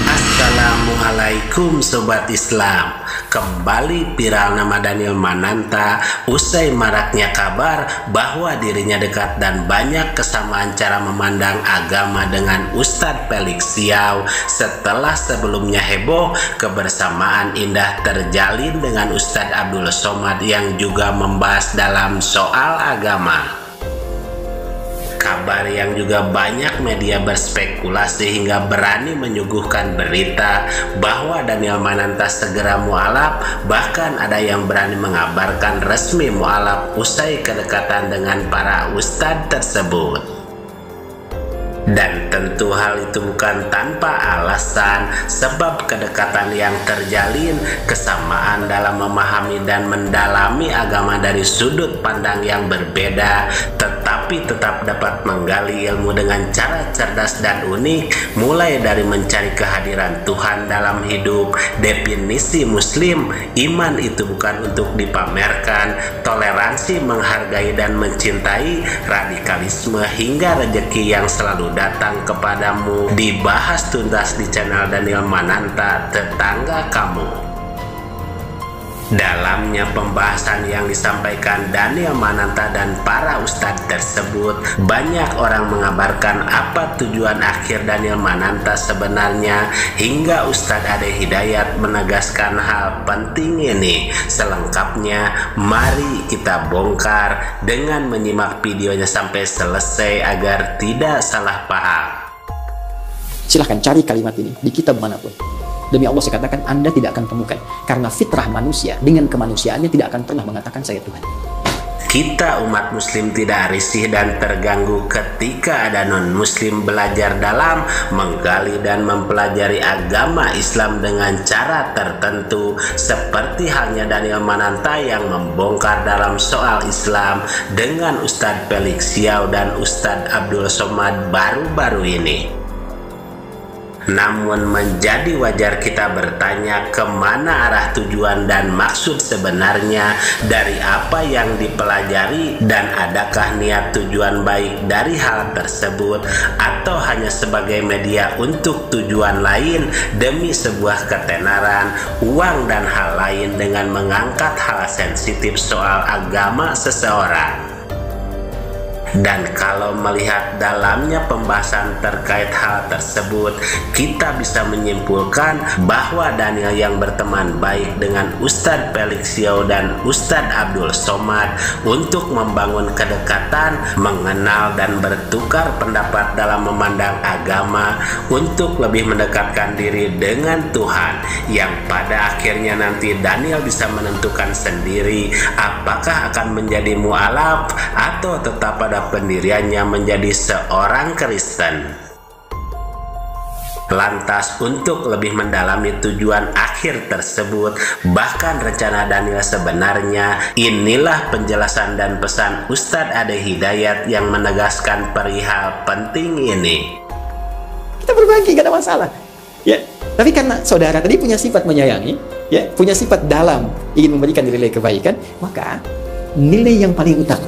Assalamualaikum Sobat Islam. Kembali viral nama Daniel Mananta usai maraknya kabar bahwa dirinya dekat dan banyak kesamaan cara memandang agama dengan Ustadz Felix Xiao. Setelah sebelumnya heboh, kebersamaan indah terjalin dengan Ustadz Abdul Somad yang juga membahas dalam soal agama. Kabar yang juga banyak media berspekulasi hingga berani menyuguhkan berita bahwa Daniel Mananta segera mualaf. Bahkan ada yang berani mengabarkan resmi mualaf usai kedekatan dengan para ustadz tersebut. Dan tentu hal itu bukan tanpa alasan, sebab kedekatan yang terjalin, kesamaan dalam memahami dan mendalami agama dari sudut pandang yang berbeda, tetapi tetap dapat menggali ilmu dengan cara cerdas dan unik, mulai dari mencari kehadiran Tuhan dalam hidup, definisi Muslim, iman itu bukan untuk dipamerkan, toleransi, menghargai dan mencintai, radikalisme, hingga rejeki yang selalu datang kepadamu, dibahas tuntas di channel Daniel Mananta, tetangga kamu. Dalamnya pembahasan yang disampaikan Daniel Mananta dan para ustadz tersebut, banyak orang mengabarkan apa tujuan akhir Daniel Mananta sebenarnya, hingga Ustadz Ade Hidayat menegaskan hal penting ini. Selengkapnya mari kita bongkar dengan menyimak videonya sampai selesai agar tidak salah paham. Silahkan cari kalimat ini di kitab manapun. Demi Allah saya katakan, Anda tidak akan temukan. Karena fitrah manusia dengan kemanusiaannya tidak akan pernah mengatakan saya Tuhan. Kita umat muslim tidak risih dan terganggu ketika ada non-muslim belajar dalam, menggali dan mempelajari agama Islam dengan cara tertentu, seperti halnya Daniel Mananta yang membongkar dalam soal Islam dengan Ustadz Felix Xiao dan Ustadz Abdul Somad baru-baru ini. Namun menjadi wajar kita bertanya kemana arah tujuan dan maksud sebenarnya dari apa yang dipelajari, dan adakah niat tujuan baik dari hal tersebut, atau hanya sebagai media untuk tujuan lain demi sebuah ketenaran, uang dan hal lain dengan mengangkat hal sensitif soal agama seseorang. Dan kalau melihat dalamnya pembahasan terkait hal tersebut, kita bisa menyimpulkan bahwa Daniel yang berteman baik dengan Ustadz Felix Xiao dan Ustadz Abdul Somad untuk membangun kedekatan, mengenal dan bertukar pendapat dalam memandang agama, untuk lebih mendekatkan diri dengan Tuhan, yang pada akhirnya nanti Daniel bisa menentukan sendiri apakah akan menjadi mualaf atau tetap pada pendiriannya menjadi seorang Kristen. Lantas untuk lebih mendalami tujuan akhir tersebut, bahkan rencana Daniel sebenarnya, inilah penjelasan dan pesan Ustadz Ade Hidayat yang menegaskan perihal penting ini. Kita berbagi, gak ada masalah. Ya, tapi karena saudara tadi punya sifat menyayangi, ya, punya sifat dalam ingin memberikan nilai kebaikan, maka nilai yang paling utama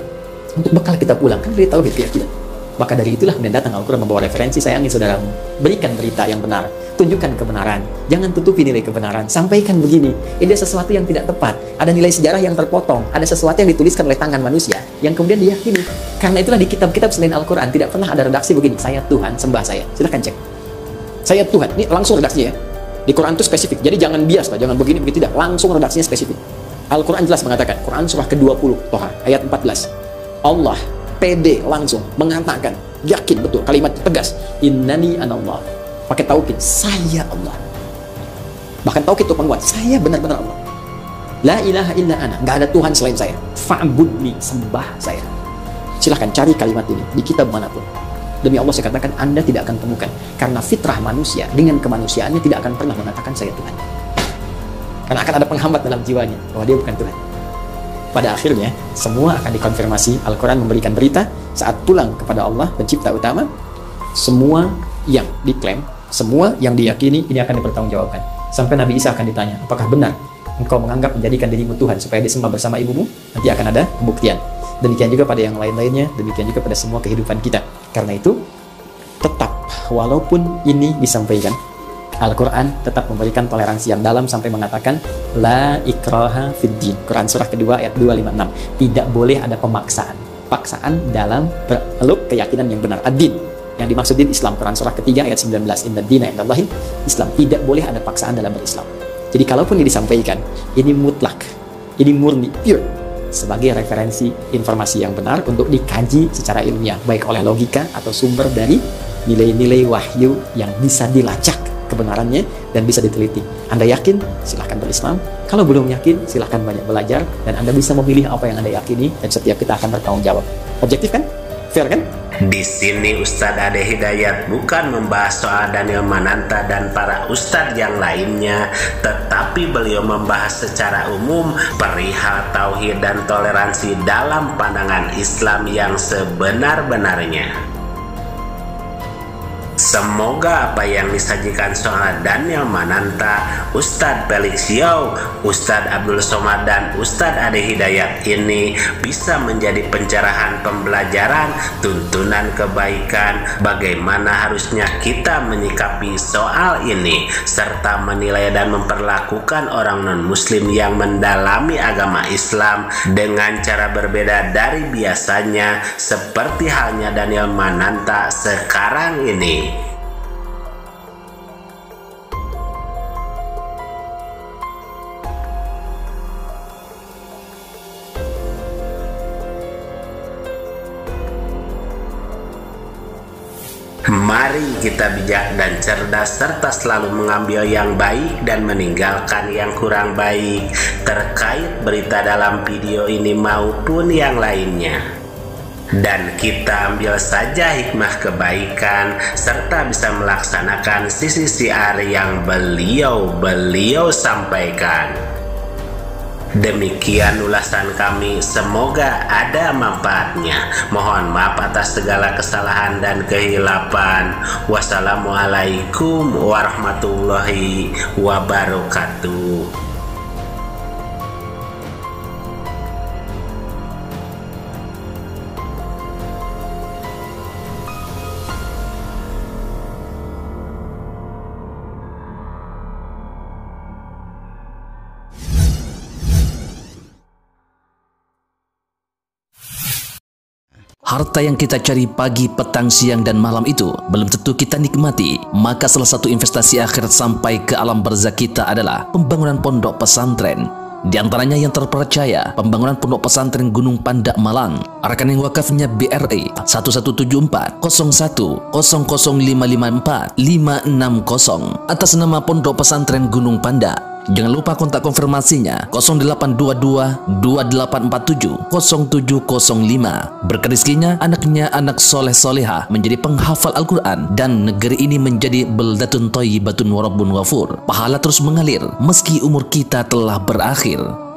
untuk bekal kita pulang kan dari tauhid keyakinan. Maka dari itulah kemudian datang Al-Quran membawa referensi, sayangi saudaramu, berikan berita yang benar, tunjukkan kebenaran, jangan tutupi nilai kebenaran, sampaikan begini, ini sesuatu yang tidak tepat, ada nilai sejarah yang terpotong, ada sesuatu yang dituliskan oleh tangan manusia yang kemudian diyakini. Karena itulah di kitab-kitab selain Al-Quran tidak pernah ada redaksi begini, saya Tuhan, sembah saya. Silahkan cek, saya Tuhan, ini langsung redaksinya ya. Di Quran itu spesifik, jadi jangan bias lah, jangan begini begitu, tidak, langsung redaksinya spesifik. Al-Quran jelas mengatakan, Quran surah ke-20 Toha ayat 14, Allah pede langsung mengatakan, yakin betul, kalimat tegas, innani anallah, pakai taukid, saya Allah. Bahkan taukid itu penguat, saya benar-benar Allah. La ilaha illa ana, nggak ada Tuhan selain saya. Fa'budni, sembah saya. Silahkan cari kalimat ini di kitab manapun. Demi Allah saya katakan, Anda tidak akan temukan. Karena fitrah manusia dengan kemanusiaannya tidak akan pernah mengatakan saya Tuhan. Karena akan ada penghambat dalam jiwanya bahwa dia bukan Tuhan. Pada akhirnya, semua akan dikonfirmasi. Al-Quran memberikan berita saat pulang kepada Allah, pencipta utama. Semua yang diklaim, semua yang diyakini ini akan dipertanggungjawabkan. Sampai Nabi Isa akan ditanya, apakah benar engkau menganggap menjadikan dirimu Tuhan supaya disembah bersama ibumu? Nanti akan ada pembuktian. Demikian juga pada yang lain-lainnya, demikian juga pada semua kehidupan kita. Karena itu, tetap walaupun ini disampaikan, Al-Quran tetap memberikan toleransi yang dalam sampai mengatakan La ikraha fid din. Quran surah kedua ayat 256. Tidak boleh ada pemaksaan. Paksaan dalam peluk keyakinan yang benar. Ad-din. Yang dimaksud din Islam. Quran surah ketiga ayat 19. Inna dina indallahi Islam. Tidak boleh ada paksaan dalam berislam. Jadi kalaupun ini disampaikan, ini mutlak. Ini murni, pure. Sebagai referensi informasi yang benar untuk dikaji secara ilmiah. Baik oleh logika atau sumber dari nilai-nilai wahyu yang bisa dilacak kebenarannya dan bisa diteliti. Anda yakin? Silahkan berislam. Kalau belum yakin, silahkan banyak belajar dan Anda bisa memilih apa yang Anda yakini dan setiap kita akan bertanggung jawab. Objektif kan? Fair kan? Di sini Ustadz Ade Hidayat bukan membahas soal Daniel Mananta dan para ustadz yang lainnya, tetapi beliau membahas secara umum perihal tauhid dan toleransi dalam pandangan Islam yang sebenar-benarnya. Semoga apa yang disajikan soal Daniel Mananta, Ustadz Felix Yau, Ustadz Abdul Somad dan Ustadz Ade Hidayat ini bisa menjadi pencerahan pembelajaran, tuntunan kebaikan, bagaimana harusnya kita menyikapi soal ini, serta menilai dan memperlakukan orang non-muslim yang mendalami agama Islam dengan cara berbeda dari biasanya, seperti halnya Daniel Mananta sekarang ini. Mari kita bijak dan cerdas serta selalu mengambil yang baik dan meninggalkan yang kurang baik terkait berita dalam video ini maupun yang lainnya. Dan kita ambil saja hikmah kebaikan serta bisa melaksanakan sisi siar yang beliau sampaikan. Demikian ulasan kami, semoga ada manfaatnya. Mohon maaf atas segala kesalahan dan kehilapan. Wassalamualaikum warahmatullahi wabarakatuh. Harta yang kita cari pagi, petang, siang, dan malam itu belum tentu kita nikmati. Maka salah satu investasi akhirat sampai ke alam barzakh kita adalah pembangunan pondok pesantren. Di antaranya yang terpercaya, pembangunan pondok pesantren Gunung Panda Malang. Rekening wakafnya BRI 1174 01 00554 560 atas nama Pondok Pesantren Gunung Panda. Jangan lupa kontak konfirmasinya 0822 2847 0705. Berkah rezekinya anaknya anak soleh soleha menjadi penghafal Al-Quran dan negeri ini menjadi beldatun thayyibatun wa rabbun ghafur. Pahala terus mengalir meski umur kita telah berakhir.